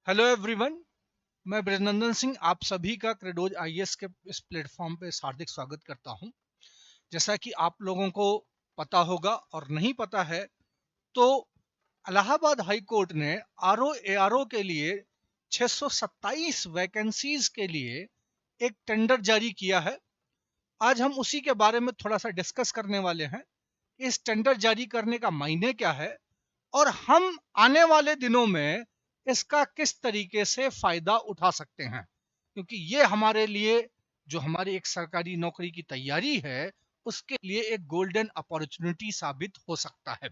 Hello everyone, मैं ब्रजनंदन सिंह आप सभी का क्रेडोज आईएएस के इस प्लेटफॉर्म पे हार्दिक स्वागत करता हूं। जैसा कि आप लोगों को पता होगा और नहीं पता है तो इलाहाबाद हाई कोर्ट ने आरओ एआरओ के लिए 627 वैकेंसीज के लिए एक टेंडर जारी किया है। आज हम उसी के बारे में थोड़ा सा डिस्कस करने वाले हैं। इस टेंडर जारी करने का मायने क्या है और हम आने वाले दिनों में इसका किस तरीके से फायदा उठा सकते हैं, क्योंकि ये हमारे लिए जो हमारी एक सरकारी नौकरी की तैयारी है उसके लिए एक गोल्डन अपॉर्चुनिटी साबित हो सकता है।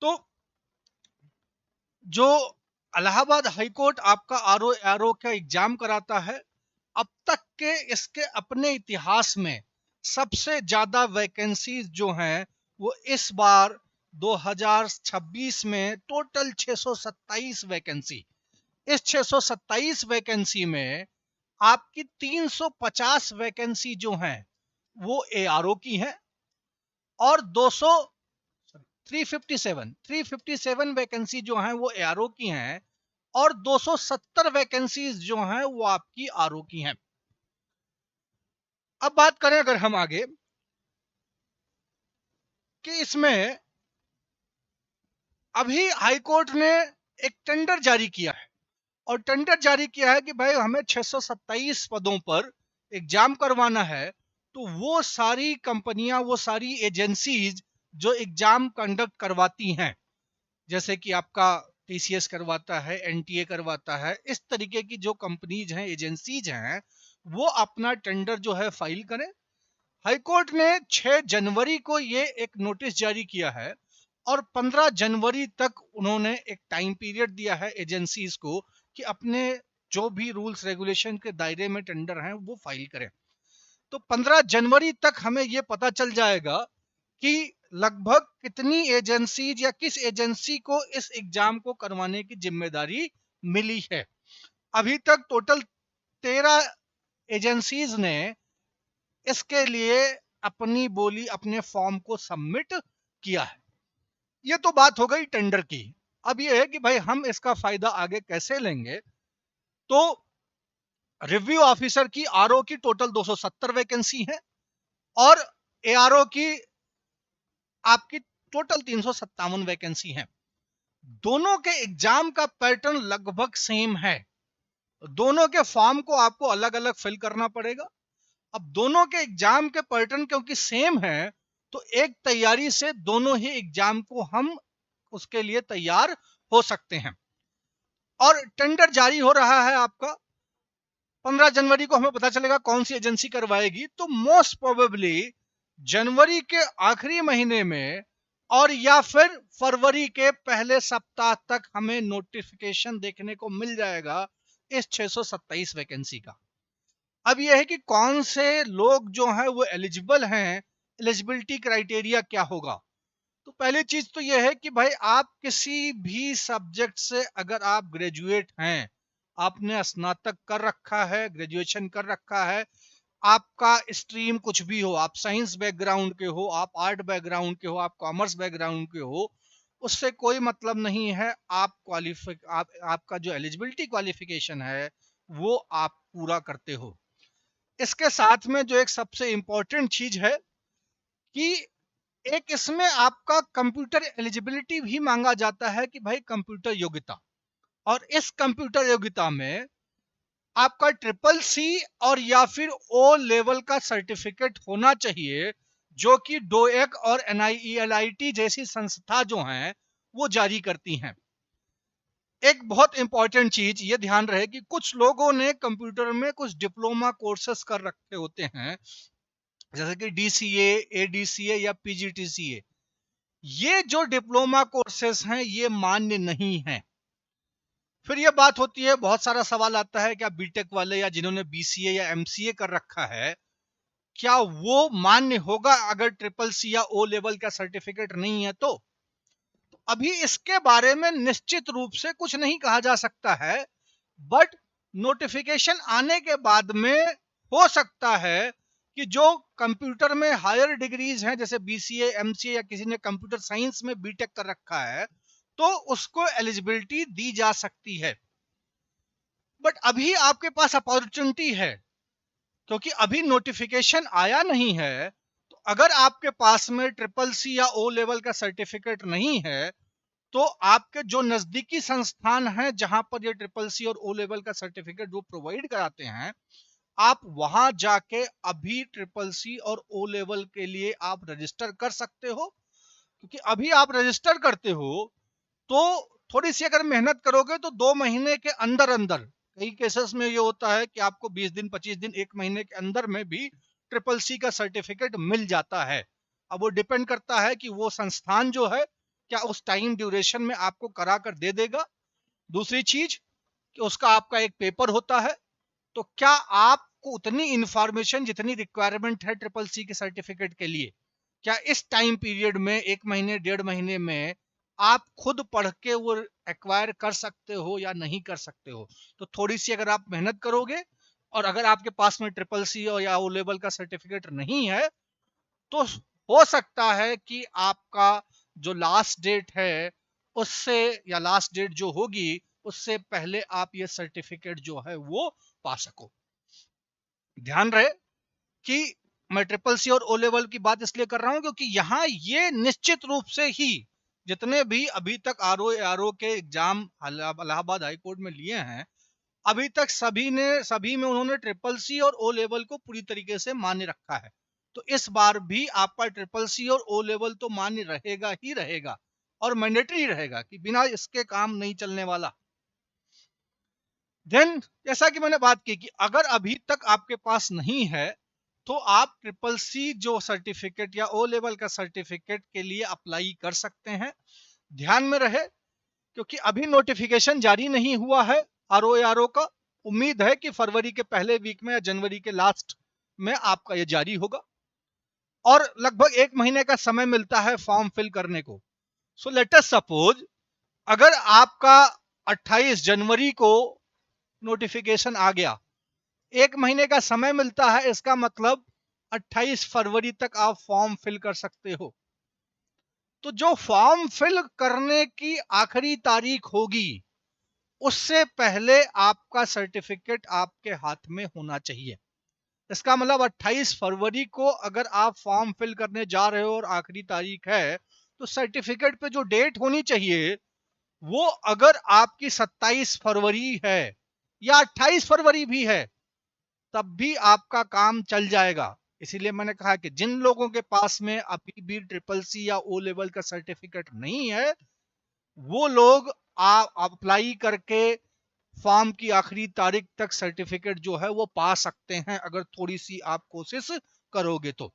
तो जो इलाहाबाद हाई कोर्ट आपका आरओ का एग्जाम कराता है, अब तक के इसके अपने इतिहास में सबसे ज्यादा वैकेंसीज जो हैं वो इस बार 2026 में टोटल 627 वैकेंसी। इस 627 वैकेंसी में आपकी 350 वैकेंसी जो हैं वो एआरओ की हैं और 357 वैकेंसी जो हैं वो एआरओ की हैं और 270 वैकेंसीज जो हैं वो आपकी आरओ की हैं। अब बात करें अगर हम आगे कि इसमें अभी हाईकोर्ट ने एक टेंडर जारी किया है और टेंडर जारी किया है कि भाई हमें 627 पदों पर एग्जाम करवाना है। तो वो सारी कंपनियां, वो सारी एजेंसीज जो एग्जाम कंडक्ट करवाती हैं, जैसे कि आपका टीसीएस करवाता है, एनटीए करवाता है, इस तरीके की जो कंपनीज हैं, एजेंसीज हैं, वो अपना टेंडर जो है फाइल करें। हाईकोर्ट ने 6 जनवरी को ये एक नोटिस जारी किया है और 15 जनवरी तक उन्होंने एक टाइम पीरियड दिया है एजेंसीज को कि अपने जो भी रूल्स रेगुलेशन के दायरे में टेंडर हैं वो फाइल करें। तो 15 जनवरी तक हमें ये पता चल जाएगा कि लगभग कितनी एजेंसीज या किस एजेंसी को इस एग्जाम को करवाने की जिम्मेदारी मिली है। अभी तक टोटल 13 एजेंसीज ने इसके लिए अपनी बोली, अपने फॉर्म को सबमिट किया है। ये तो बात हो गई टेंडर की। अब ये है कि भाई हम इसका फायदा आगे कैसे लेंगे। तो रिव्यू ऑफिसर की आरओ की टोटल 270 वैकेंसी है और एआरओ की आपकी टोटल 357 वैकेंसी है। दोनों के एग्जाम का पैटर्न लगभग सेम है। दोनों के फॉर्म को आपको अलग अलग फिल करना पड़ेगा। अब दोनों के एग्जाम के पैटर्न क्योंकि सेम है तो एक तैयारी से दोनों ही एग्जाम को हम उसके लिए तैयार हो सकते हैं। और टेंडर जारी हो रहा है आपका 15 जनवरी को, हमें पता चलेगा कौन सी एजेंसी करवाएगी। तो मोस्ट प्रोबेबली जनवरी के आखिरी महीने में और या फिर फरवरी के पहले सप्ताह तक हमें नोटिफिकेशन देखने को मिल जाएगा इस 627 वैकेंसी का। अब यह है कि कौन से लोग जो हैं वो एलिजिबल हैं, एलिजिबिलिटी क्राइटेरिया क्या होगा। तो पहली चीज तो यह है कि भाई आप किसी भी सब्जेक्ट से अगर आप ग्रेजुएट हैं, आपने स्नातक कर रखा है, ग्रेजुएशन कर रखा है, आपका स्ट्रीम कुछ भी हो, आप साइंस बैकग्राउंड के हो, आप आर्ट बैकग्राउंड के हो, आप कॉमर्स बैकग्राउंड के हो, उससे कोई मतलब नहीं है। आपका जो एलिजिबिलिटी क्वालिफिकेशन है वो आप पूरा करते हो। इसके साथ में जो एक सबसे इंपॉर्टेंट चीज है कि एक इसमें आपका कंप्यूटर एलिजिबिलिटी भी मांगा जाता है कि भाई कंप्यूटर योग्यता। और इस कंप्यूटर योग्यता में आपका ट्रिपल सी और या फिर ओ लेवल का सर्टिफिकेट होना चाहिए, जो कि डोएक और एनआईईएलआईटी जैसी संस्था जो हैं वो जारी करती हैं। एक बहुत इंपॉर्टेंट चीज ये ध्यान रहे कि कुछ लोगों ने कंप्यूटर में कुछ डिप्लोमा कोर्सेस कर रखे होते हैं, जैसे कि डीसीए, एडीसीए या पीजीटीसीए। ये जो डिप्लोमा कोर्सेस हैं ये मान्य नहीं है। फिर ये बात होती है, बहुत सारा सवाल आता है, क्या बीटेक वाले या जिन्होंने बीसीए या एमसीए कर रखा है, क्या वो मान्य होगा अगर ट्रिपल सी या ओ लेवल का सर्टिफिकेट नहीं है। तो अभी इसके बारे में निश्चित रूप से कुछ नहीं कहा जा सकता है, बट नोटिफिकेशन आने के बाद में हो सकता है कि जो कंप्यूटर में हायर डिग्रीज हैं, जैसे बीसीए, एमसीए या किसी ने कंप्यूटर साइंस में बीटेक कर रखा है, तो उसको एलिजिबिलिटी दी जा सकती है। बट अभी आपके पास अपॉर्चुनिटी है, क्योंकि अभी नोटिफिकेशन आया नहीं है। तो अगर आपके पास में ट्रिपल सी या ओ लेवल का सर्टिफिकेट नहीं है, तो आपके जो नजदीकी संस्थान हैं जहां पर ये ट्रिपल सी और ओ लेवल का सर्टिफिकेट वो प्रोवाइड कराते हैं, आप वहां जाके अभी ट्रिपल सी और ओ लेवल के लिए आप रजिस्टर कर सकते हो। क्योंकि अभी आप रजिस्टर करते हो तो थोड़ी सी अगर मेहनत करोगे तो 2 महीने के अंदर अंदर, कई केसेस में ये होता है कि आपको 20 दिन 25 दिन 1 महीने के अंदर में भी ट्रिपल सी का सर्टिफिकेट मिल जाता है। अब वो डिपेंड करता है कि वो संस्थान जो है क्या उस टाइम ड्यूरेशन में आपको करा कर दे देगा। दूसरी चीज कि उसका आपका एक पेपर होता है, तो क्या आपको उतनी इंफॉर्मेशन जितनी रिक्वायरमेंट है ट्रिपल सी के सर्टिफिकेट के लिए, क्या इस टाइम पीरियड में 1 महीने 1.5 महीने में आप खुद पढ़ के वो एक्वायर कर सकते हो या नहीं कर सकते हो। तो थोड़ी सी अगर आप मेहनत करोगे और अगर आपके पास में ट्रिपल सी और या ओ लेवल का सर्टिफिकेट नहीं है, तो हो सकता है कि आपका जो लास्ट डेट है उससे, या लास्ट डेट जो होगी उससे पहले आप ये सर्टिफिकेट जो है वो पा सको। ध्यान रहे कि मैं ट्रिपल सी और ओ लेवल की बात इसलिए कर रहा हूं क्योंकि यहां ये निश्चित रूप से ही जितने भी अभी तक आर ओ के एग्जाम इलाहाबाद हाई कोर्ट में लिए हैं, अभी तक सभी में उन्होंने ट्रिपल सी और ओ लेवल को पूरी तरीके से मान्य रखा है। तो इस बार भी आपका ट्रिपल सी और ओ लेवल तो मान्य रहेगा ही रहेगा और मैंडेटरी रहेगा कि बिना इसके काम नहीं चलने वाला। देन जैसा कि मैंने बात की कि अगर अभी तक आपके पास नहीं है तो आप ट्रिपल सी जो सर्टिफिकेट या ओ लेवल का सर्टिफिकेट के लिए अप्लाई कर सकते हैं। ध्यान में रहे क्योंकि अभी नोटिफिकेशन जारी नहीं हुआ है आर ओ का। उम्मीद है कि फरवरी के पहले वीक में या जनवरी के लास्ट में आपका ये जारी होगा और लगभग 1 महीने का समय मिलता है फॉर्म फिल करने को। सो लेट अस सपोज अगर आपका 28 जनवरी को नोटिफिकेशन आ गया, 1 महीने का समय मिलता है, इसका मतलब 28 फरवरी तक आप फॉर्म फिल कर सकते हो। तो जो फॉर्म फिल करने की आखिरी तारीख होगी उससे पहले आपका सर्टिफिकेट आपके हाथ में होना चाहिए। इसका मतलब 28 फरवरी को अगर आप फॉर्म फिल करने जा रहे हो और आखिरी तारीख है, तो सर्टिफिकेट पे जो डेट होनी चाहिए वो अगर आपकी 27 फरवरी है या 28 फरवरी भी है, तब भी आपका काम चल जाएगा। इसीलिए मैंने कहा कि जिन लोगों के पास में अभी भी ट्रिपल सी या ओ लेवल का सर्टिफिकेट नहीं है, वो लोग आप अप्लाई करके फॉर्म की आखिरी तारीख तक सर्टिफिकेट जो है वो पा सकते हैं अगर थोड़ी सी आप कोशिश करोगे तो।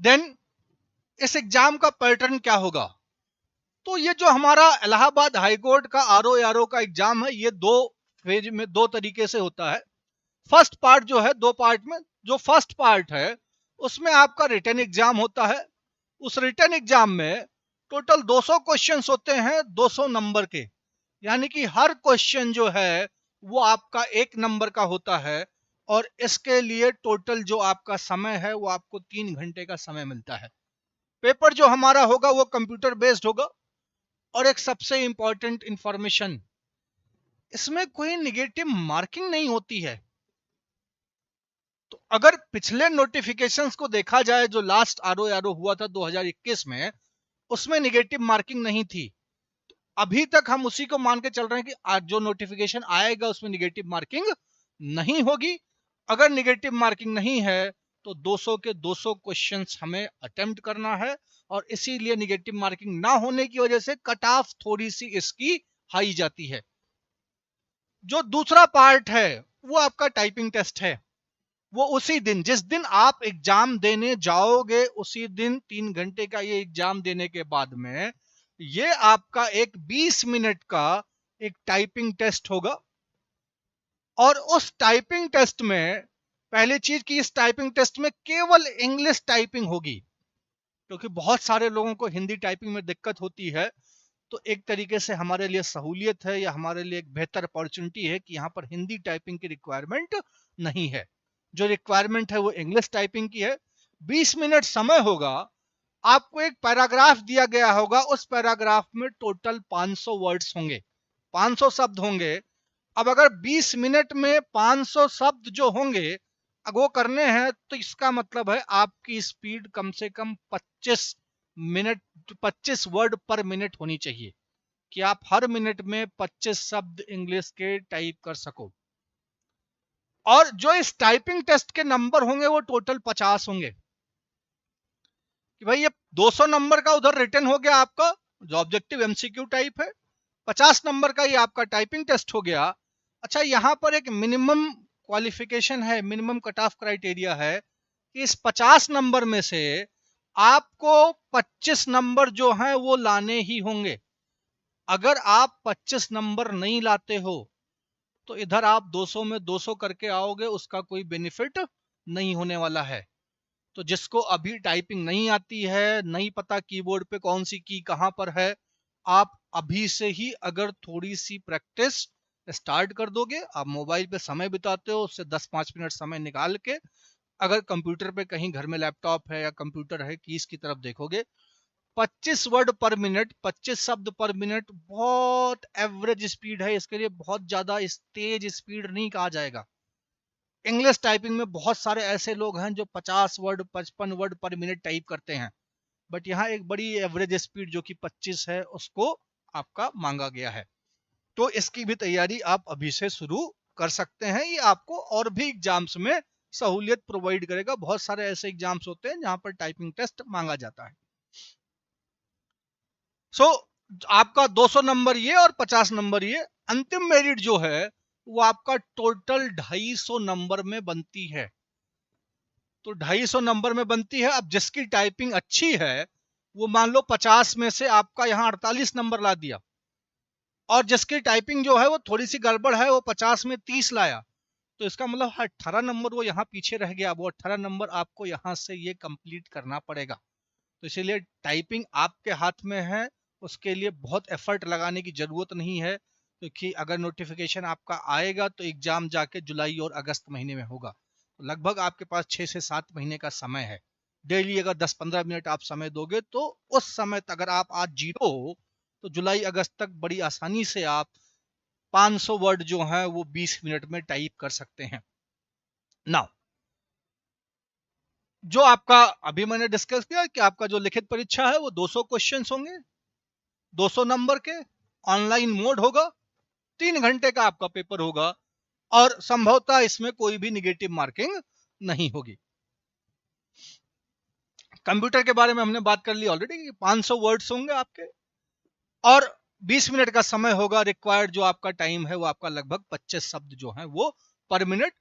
देन इस एग्जाम का पैटर्न क्या होगा? तो ये जो हमारा इलाहाबाद हाईकोर्ट का आर ओ का एग्जाम है, ये दो फेज में, दो तरीके से होता है। फर्स्ट पार्ट जो है, दो पार्ट में, जो फर्स्ट पार्ट है उसमें आपका रिटन एग्जाम होता है। उस रिटन एग्जाम में टोटल 200 क्वेश्चंस होते हैं 200 नंबर के, यानी कि हर क्वेश्चन जो है वो आपका 1 नंबर का होता है और इसके लिए टोटल जो आपका समय है वो आपको 3 घंटे का समय मिलता है। पेपर जो हमारा होगा वो कंप्यूटर बेस्ड होगा। और एक सबसे इंपॉर्टेंट इंफॉर्मेशन, इसमें कोई निगेटिव मार्किंग नहीं होती है। तो अगर पिछले नोटिफिकेशंस को देखा जाए, जो लास्ट आर ओ हुआ था 2021 में, उसमें निगेटिव मार्किंग नहीं थी। अभी तक हम उसी को मान के चल रहे हैं कि आज जो नोटिफिकेशन आएगा उसमें निगेटिव मार्किंग नहीं होगी। अगर निगेटिव मार्किंग नहीं है तो 200 के 200 क्वेश्चंस हमें अटेम्प्ट करना है और इसीलिए निगेटिव मार्किंग ना होने की वजह से कट ऑफ थोड़ी सी इसकी हाई जाती है। जो दूसरा पार्ट है वो आपका टाइपिंग टेस्ट है। वो उसी दिन, जिस दिन आप एग्जाम देने जाओगे उसी दिन 3 घंटे का ये एग्जाम देने के बाद में ये आपका एक 20 मिनट का एक टाइपिंग टेस्ट होगा। और उस टाइपिंग टेस्ट में पहली चीज कि इस टाइपिंग टेस्ट में केवल इंग्लिश टाइपिंग होगी, क्योंकि बहुत सारे लोगों को हिंदी टाइपिंग में दिक्कत होती है। तो एक तरीके से हमारे लिए सहूलियत है या हमारे लिए एक बेहतर अपॉर्चुनिटी है कि यहाँ पर हिंदी टाइपिंग की रिक्वायरमेंट नहीं है। जो रिक्वायरमेंट है वो इंग्लिश टाइपिंग की है। 20 मिनट समय होगा। आपको एक पैराग्राफ दिया गया होगा, उस पैराग्राफ में टोटल 500 वर्ड्स होंगे। 500 शब्द होंगे। अब अगर 20 मिनट में 500 शब्द जो होंगे अगर वो करने हैं तो इसका मतलब है आपकी स्पीड कम से कम 25 वर्ड पर मिनट होनी चाहिए कि आप हर मिनट में 25 शब्द इंग्लिश के टाइप कर सको। और जो इस टाइपिंग टेस्ट के नंबर होंगे वो टोटल 50 होंगे कि भाई ये 200 नंबर का उधर रिटर्न हो गया आपका जो ऑब्जेक्टिव एमसीक्यू टाइप है, 50 नंबर का ये आपका टाइपिंग टेस्ट हो गया। अच्छा, यहां पर एक मिनिमम क्वालिफिकेशन है, मिनिमम कट ऑफ क्राइटेरिया है कि इस 50 नंबर में से आपको 25 नंबर जो हैं वो लाने ही होंगे। अगर आप 25 नंबर नहीं लाते हो तो इधर आप 200 में 200 करके आओगे, उसका कोई बेनिफिट नहीं होने वाला है। तो जिसको अभी टाइपिंग नहीं आती है, नहीं पता कीबोर्ड पे कौन सी की कहां पर है, आप अभी से ही अगर थोड़ी सी प्रैक्टिस स्टार्ट कर दोगे, आप मोबाइल पे समय बिताते हो उससे 10-5 मिनट समय निकाल के अगर कंप्यूटर पे कहीं घर में लैपटॉप है या कंप्यूटर है कीज की तरफ देखोगे, 25 वर्ड पर मिनट, 25 शब्द पर मिनट बहुत एवरेज स्पीड है। इसके लिए बहुत ज्यादा तेज स्पीड नहीं कहा जाएगा। इंग्लिश टाइपिंग में बहुत सारे ऐसे लोग हैं जो 50 वर्ड 55 वर्ड पर मिनट टाइप करते हैं, बट यहाँ एक बड़ी एवरेज स्पीड जो कि 25 है उसको आपका मांगा गया है। तो इसकी भी तैयारी आप अभी से शुरू कर सकते हैं। ये आपको और भी एग्जाम्स में सहूलियत प्रोवाइड करेगा। बहुत सारे ऐसे एग्जाम्स होते हैं जहां पर टाइपिंग टेस्ट मांगा जाता है। सो आपका 200 नंबर ये और 50 नंबर ये। अंतिम मेरिट जो है वो आपका टोटल 250 नंबर में बनती है। तो 250 नंबर में बनती है। अब जिसकी टाइपिंग अच्छी है वो मान लो 50 में से आपका यहाँ 48 नंबर ला दिया, और जिसकी टाइपिंग जो है वो थोड़ी सी गड़बड़ है वो 50 में 30 लाया, तो इसका मतलब 18 नंबर वो यहाँ पीछे रह गया। वो 18 नंबर आपको यहाँ से ये कंप्लीट करना पड़ेगा। तो इसीलिए टाइपिंग आपके हाथ में है, उसके लिए बहुत एफर्ट लगाने की जरूरत नहीं है, क्योंकि अगर नोटिफिकेशन आपका आएगा तो एग्जाम जाके जुलाई और अगस्त महीने में होगा। तो लगभग आपके पास 6 से 7 महीने का समय है। डेली अगर 10-15 मिनट आप समय दोगे तो उस समय तक अगर आप आज जीरो हो तो जुलाई अगस्त तक बड़ी आसानी से आप 500 वर्ड जो हैं वो 20 मिनट में टाइप कर सकते हैं। नाउ जो आपका अभी मैंने डिस्कस किया कि आपका जो लिखित परीक्षा है वो 200 क्वेश्चंस होंगे, 200 नंबर के, ऑनलाइन मोड होगा, 3 घंटे का आपका पेपर होगा, और संभवतः इसमें कोई भी निगेटिव मार्किंग नहीं होगी। कंप्यूटर के बारे में हमने बात कर ली ऑलरेडी कि 500 वर्ड्स होंगे आपके और 20 मिनट का समय होगा। रिक्वायर्ड जो आपका टाइम है वो आपका लगभग 25 शब्द जो है वो पर मिनट,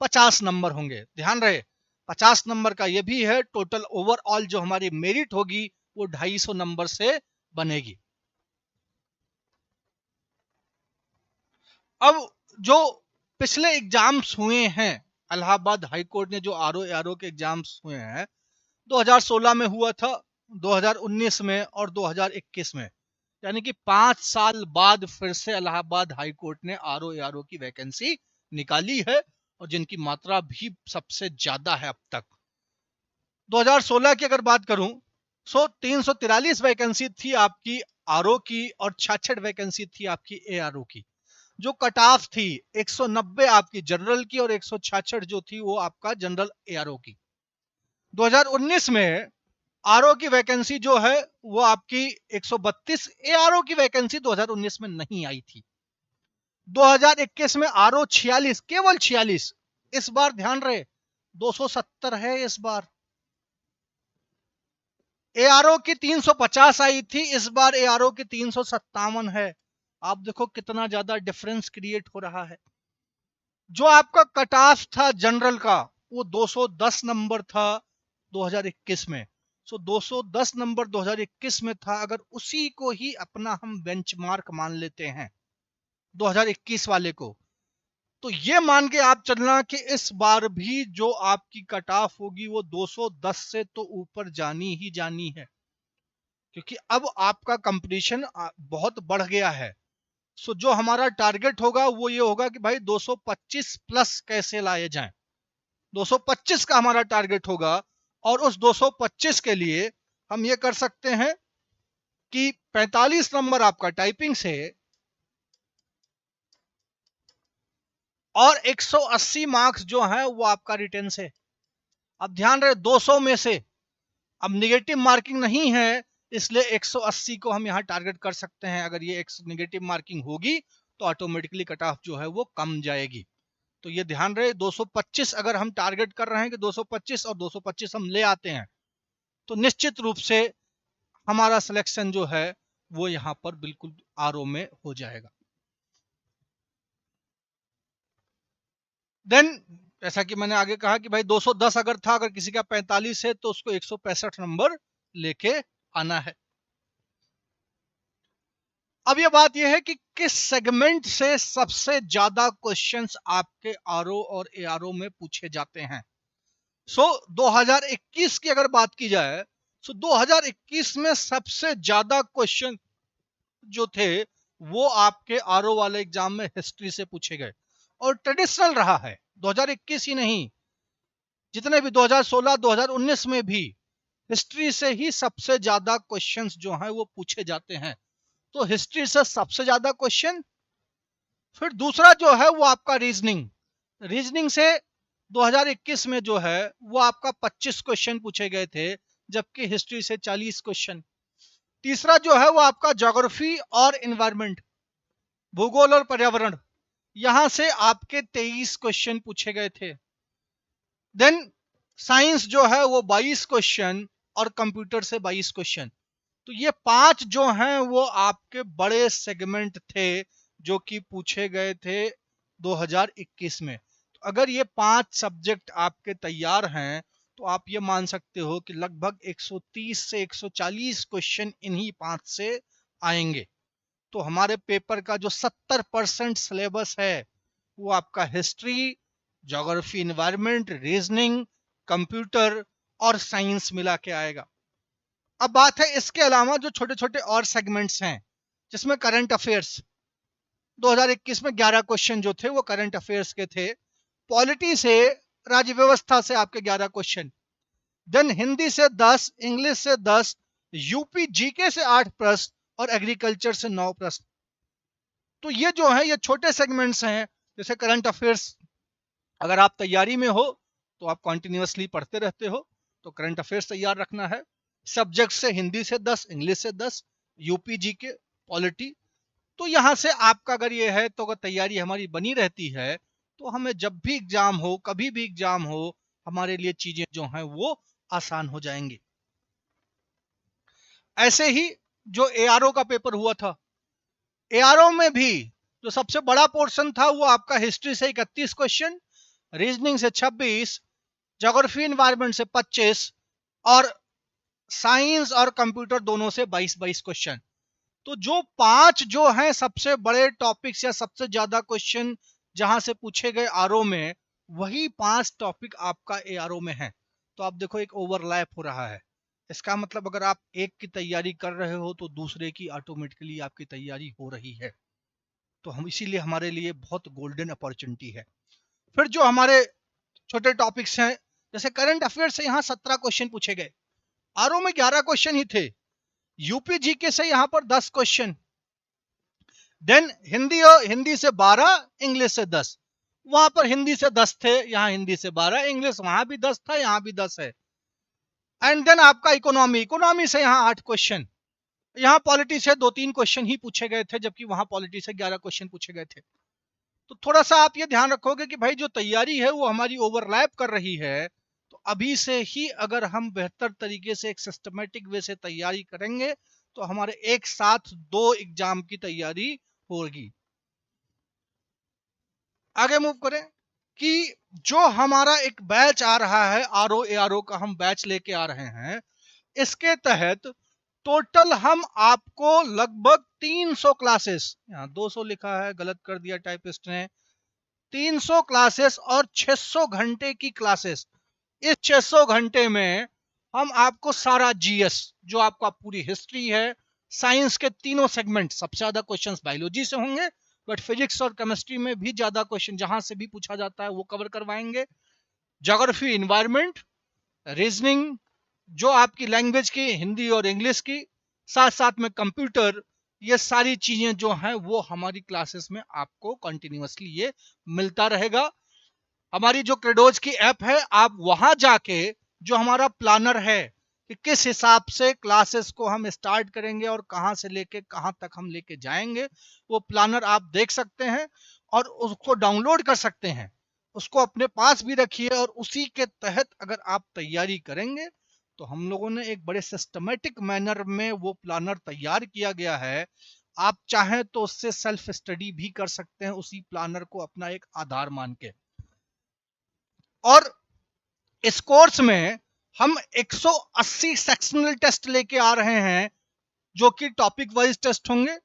50 नंबर होंगे। ध्यान रहे 50 नंबर का ये भी है। टोटल ओवरऑल जो हमारी मेरिट होगी वो 250 नंबर से बनेगी। अब जो पिछले एग्जाम्स हुए हैं, इलाहाबाद हाईकोर्ट ने जो आरओ के एग्जाम्स हुए हैं 2016 में हुआ था, 2019 में और 2021 में, यानी कि 5 साल बाद फिर से इलाहाबाद हाईकोर्ट ने आरओ की वैकेंसी निकाली है, और जिनकी मात्रा भी सबसे ज्यादा है अब तक। 2016 की अगर बात करूं सो 343 वैकेंसी थी आपकी आरओ की और 66 वैकेंसी थी आपकी एआरओ की। जो कट ऑफ थी 190 आपकी जनरल की और 166 जो थी वो आपका जनरल एआरओ की। 2019 में आरओ की वैकेंसी जो है वो आपकी 132, एआरओ की वैकेंसी 2019 में नहीं आई थी। 2021 में आरओ 46, केवल 46। इस बार ध्यान रहे 270 है इस बार। एआरओ की 350 आई थी, इस बार एआरओ की 357 है। आप देखो कितना ज्यादा डिफरेंस क्रिएट हो रहा है। जो आपका कट ऑफ था जनरल का वो 210 नंबर था 2021 में। सो 210 नंबर 2021 में था। अगर उसी को ही अपना हम बेंचमार्क मान लेते हैं 2021 वाले को, तो ये मान के आप चलना कि इस बार भी जो आपकी कट ऑफ होगी वो 210 से तो ऊपर जानी ही जानी है, क्योंकि अब आपका कंपटीशन बहुत बढ़ गया है। सो जो हमारा टारगेट होगा वो ये होगा कि भाई 225 प्लस कैसे लाए जाएं। 225 का हमारा टारगेट होगा, और उस 225 के लिए हम ये कर सकते हैं कि 45 नंबर आपका टाइपिंग से और 180 मार्क्स जो है वो आपका रिटेन से। अब ध्यान रहे 200 में से अब निगेटिव मार्किंग नहीं है, इसलिए 180 को हम यहाँ टारगेट कर सकते हैं। अगर ये निगेटिव मार्किंग होगी तो ऑटोमेटिकली कट ऑफ जो है वो कम जाएगी। तो ये ध्यान रहे 225 अगर हम टारगेट कर रहे हैं कि 225 और 225 हम ले आते हैं तो निश्चित रूप से हमारा सिलेक्शन जो है वो यहाँ पर बिल्कुल आरओ में हो जाएगा। देन जैसा कि मैंने आगे कहा कि भाई 210 अगर था, अगर किसी का 45 है तो उसको 165 नंबर लेके आना है। अब ये बात यह है कि किस सेगमेंट से सबसे ज्यादा क्वेश्चंस आपके आरओ और एआरओ में पूछे जाते हैं। 2021 की अगर बात की जाए तो 2021 में सबसे ज्यादा क्वेश्चन जो थे वो आपके आरओ वाले एग्जाम में हिस्ट्री से पूछे गए, और ट्रेडिशनल रहा है 2021 ही नहीं, जितने भी 2016 2019 में भी हिस्ट्री से ही सबसे ज्यादा क्वेश्चंस जो हैं वो पूछे जाते हैं। तो हिस्ट्री से सबसे ज्यादा क्वेश्चन। फिर दूसरा जो है वो आपका रीजनिंग से 2021 में जो है वो आपका 25 क्वेश्चन पूछे गए थे, जबकि हिस्ट्री से 40 क्वेश्चन। तीसरा जो है वो आपका ज्योग्राफी और एनवायरनमेंट, भूगोल और पर्यावरण, यहां से आपके 23 क्वेश्चन पूछे गए थे। देन साइंस जो है वो 22 क्वेश्चन और कंप्यूटर से 22 क्वेश्चन। तो ये 5 जो हैं वो आपके बड़े सेगमेंट थे जो कि पूछे गए थे 2021 में। तो अगर ये 5 सब्जेक्ट आपके तैयार हैं तो आप ये मान सकते हो कि लगभग 130 से 140 क्वेश्चन इन्हीं 5 से आएंगे। तो हमारे पेपर का जो 70% सिलेबस है वो आपका history, geography, environment, reasoning, computer और साइंस मिला के आएगा। अब बात है इसके अलावा जो छोटे छोटे और सेगमेंट्स हैं, जिसमें करंट अफेयर्स 2021 में 11 क्वेश्चन जो थे वो करंट अफेयर्स के थे। पॉलिटी से, राज्य व्यवस्था से आपके 11 क्वेश्चन। देन हिंदी से 10, इंग्लिश से 10, यूपी जीके से 8 प्रश्न और एग्रीकल्चर से 9 प्रश्न। तो ये जो है ये छोटे सेगमेंट्स हैं। जैसे करंट अफेयर्स अगर आप तैयारी में हो तो आप कॉन्टिन्यूसली पढ़ते रहते हो तो करंट अफेयर्स तैयार रखना है। सब्जेक्ट से हिंदी से 10, इंग्लिश से 10, यूपी जीके, पॉलिटी। तो यहां से आपका अगर ये है तो अगर तैयारी हमारी बनी रहती है तो हमें जब भी एग्जाम हो, कभी भी एग्जाम हो, हमारे लिए चीजें जो हैं वो आसान हो जाएंगी। ऐसे ही जो एआरओ का पेपर हुआ था, एआरओ में भी जो सबसे बड़ा पोर्शन था वो आपका हिस्ट्री से 31 क्वेश्चन, रीजनिंग से 26, ज्योग्राफी एनवायरनमेंट से 25 और साइंस और कंप्यूटर दोनों से 22-22 क्वेश्चन। तो जो 5 जो हैं सबसे बड़े टॉपिक्स या सबसे ज्यादा क्वेश्चन जहां से पूछे गए आरओ में, वही 5 टॉपिक आपका एआरओ में है। तो आप देखो एक ओवरलैप हो रहा है। इसका मतलब अगर आप एक की तैयारी कर रहे हो तो दूसरे की ऑटोमेटिकली आपकी तैयारी हो रही है। तो हम इसीलिए हमारे लिए बहुत गोल्डन अपॉर्चुनिटी है। फिर जो हमारे छोटे टॉपिक्स हैं, जैसे करंट अफेयर से यहाँ 17 क्वेश्चन पूछे गए, आरओ में 11 क्वेश्चन ही थे। यूपी जीके से यहाँ पर 10 क्वेश्चन। देन हिंदी से 12, इंग्लिश से 10। वहां पर हिंदी से 10 थे, यहाँ हिंदी से 12, इंग्लिश वहां भी 10 था, यहाँ भी 10 है। एंड देन आपका इकोनॉमी से यहाँ 8 क्वेश्चन। यहाँ पॉलिटी से 2-3 क्वेश्चन ही पूछे गए थे, जबकि वहां पॉलिटी से 11 क्वेश्चन पूछे गए थे। तो थोड़ा सा आप ये ध्यान रखोगे कि भाई जो तैयारी है वो हमारी ओवरलैप कर रही है। तो अभी से ही अगर हम बेहतर तरीके से एक सिस्टमेटिक वे से तैयारी करेंगे तो हमारे एक साथ 2 एग्जाम की तैयारी होगी। आगे मूव करें कि जो हमारा एक बैच आ रहा है, आरओ एआरओ का हम बैच लेके आ रहे हैं, इसके तहत टोटल हम आपको लगभग 300 क्लासेस, यहाँ 200 लिखा है, गलत कर दिया टाइपिस्ट ने, 300 क्लासेस और 600 घंटे की क्लासेस। इस 600 घंटे में हम आपको सारा जीएस, जो आपका पूरी हिस्ट्री है, साइंस के तीनों सेगमेंट, सबसे ज्यादा क्वेश्चंस बायोलॉजी से होंगे, बट फिजिक्स और केमिस्ट्री में भी ज्यादा क्वेश्चन जहां से भी पूछा जाता है वो कवर करवाएंगे। ज्योग्राफी, एनवायरनमेंट, रीजनिंग, जो आपकी लैंग्वेज की हिंदी और इंग्लिश की, साथ साथ में कंप्यूटर, ये सारी चीजें जो हैं वो हमारी क्लासेस में आपको कंटिन्यूअसली ये मिलता रहेगा। हमारी जो क्रेडोज की ऐप है, आप वहां जाके जो हमारा प्लानर है कि किस हिसाब से क्लासेस को हम स्टार्ट करेंगे और कहां से लेके कहां तक हम लेके जाएंगे, वो प्लानर आप देख सकते हैं और उसको डाउनलोड कर सकते हैं। उसको अपने पास भी रखिए और उसी के तहत अगर आप तैयारी करेंगे तो हम लोगों ने एक बड़े सिस्टमेटिक मैनर में वो प्लानर तैयार किया गया है। आप चाहें तो उससे सेल्फ स्टडी भी कर सकते हैं, उसी प्लानर को अपना एक आधार मान के। और इस कोर्स में हम 180 सेक्शनल टेस्ट लेके आ रहे हैं जो कि टॉपिक वाइज टेस्ट होंगे,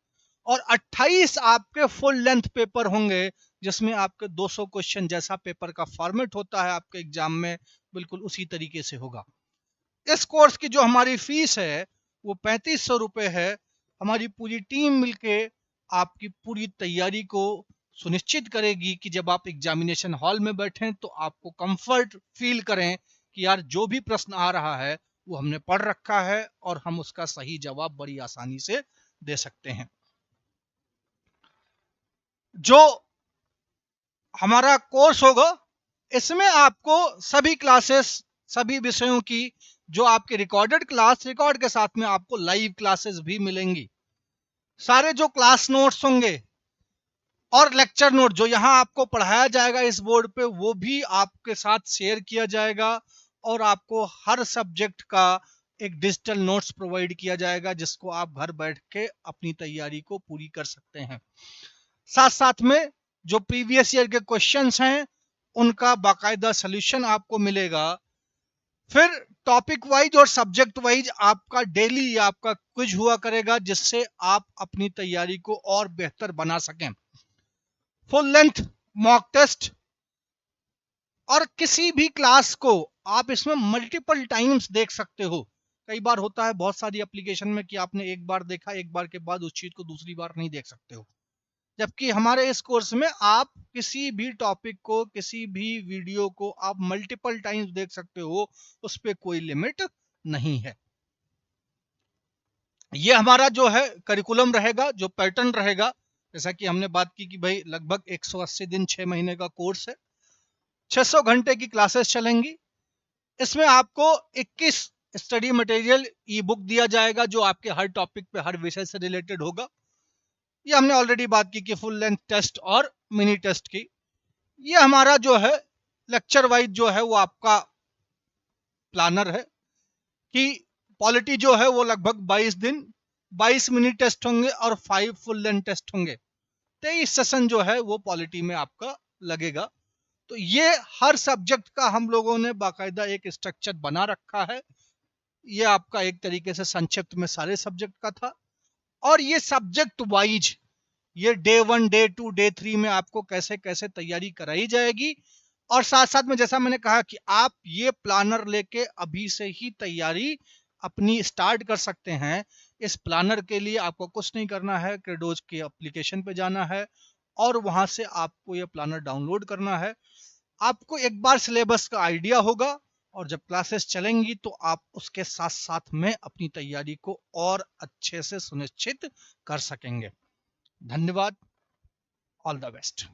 और 28 आपके फुल लेंथ पेपर होंगे जिसमें आपके 200 क्वेश्चन जैसा पेपर का फॉर्मेट होता है आपके एग्जाम में, बिल्कुल उसी तरीके से होगा। इस कोर्स की जो हमारी फीस है वो 3500 रुपए है। हमारी पूरी टीम मिलके आपकी पूरी तैयारी को सुनिश्चित करेगी कि जब आप एग्जामिनेशन हॉल में बैठें तो आपको कंफर्ट फील करें कि यार जो भी प्रश्न आ रहा है वो हमने पढ़ रखा है और हम उसका सही जवाब बड़ी आसानी से दे सकते हैं। जो हमारा कोर्स होगा इसमें आपको सभी क्लासेस, सभी विषयों की जो आपके रिकॉर्डेड क्लास, रिकॉर्ड के साथ में आपको लाइव क्लासेस भी मिलेंगी। सारे जो क्लास नोट्स होंगे और लेक्चर नोट जो यहाँ आपको पढ़ाया जाएगा इस बोर्ड पे, वो भी आपके साथ शेयर किया जाएगा और आपको हर सब्जेक्ट का एक डिजिटल नोट्स प्रोवाइड किया जाएगा जिसको आप घर बैठ के अपनी तैयारी को पूरी कर सकते हैं। साथ साथ में जो प्रीवियस ईयर के क्वेश्चंस हैं उनका बाकायदा सॉल्यूशन आपको मिलेगा। फिर टॉपिक वाइज और सब्जेक्ट वाइज आपका डेली आपका क्विज हुआ करेगा जिससे आप अपनी तैयारी को और बेहतर बना सकें। फुल लेंथ मॉक टेस्ट, और किसी भी क्लास को आप इसमें मल्टीपल टाइम्स देख सकते हो। कई बार होता है बहुत सारी एप्लीकेशन में कि आपने एक बार देखा, एक बार के बाद उस चीज को दूसरी बार नहीं देख सकते हो, जबकि हमारे इस कोर्स में आप किसी भी टॉपिक को, किसी भी वीडियो को आप मल्टीपल टाइम्स देख सकते हो, उस पर कोई लिमिट नहीं है। ये हमारा जो है करिकुलम रहेगा, जो पैटर्न रहेगा, जैसा कि हमने बात की कि भाई लगभग 180 दिन 6 महीने का कोर्स है, 600 घंटे की क्लासेस चलेंगी। इसमें आपको 21 स्टडी मटेरियल ई बुक दिया जाएगा जो आपके हर टॉपिक पे, हर विषय से रिलेटेड होगा। ये हमने ऑलरेडी बात की कि फुल लेंथ टेस्ट और मिनी टेस्ट की। ये हमारा जो है लेक्चर वाइज जो है वो आपका प्लानर है कि पॉलिटी जो है वो लगभग 22 दिन, 22 मिनी टेस्ट होंगे और 5 फुल लेंथ टेस्ट होंगे। 23 सेशन जो है वो पॉलिटी में आपका लगेगा। तो ये हर सब्जेक्ट का हम लोगों ने बाकायदा एक स्ट्रक्चर बना रखा है। ये आपका एक तरीके से संक्षिप्त में सारे सब्जेक्ट का था, और ये सब्जेक्ट वाइज ये डे 1, डे 2, डे 3 में आपको कैसे कैसे तैयारी कराई जाएगी। और साथ साथ में जैसा मैंने कहा कि आप ये प्लानर लेके अभी से ही तैयारी अपनी स्टार्ट कर सकते हैं। इस प्लानर के लिए आपको कुछ नहीं करना है, क्रेडोज के एप्लीकेशन पे जाना है और वहां से आपको ये प्लानर डाउनलोड करना है। आपको एक बार सिलेबस का आइडिया होगा और जब क्लासेस चलेंगी तो आप उसके साथ साथ में अपनी तैयारी को और अच्छे से सुनिश्चित कर सकेंगे। धन्यवाद। All the best.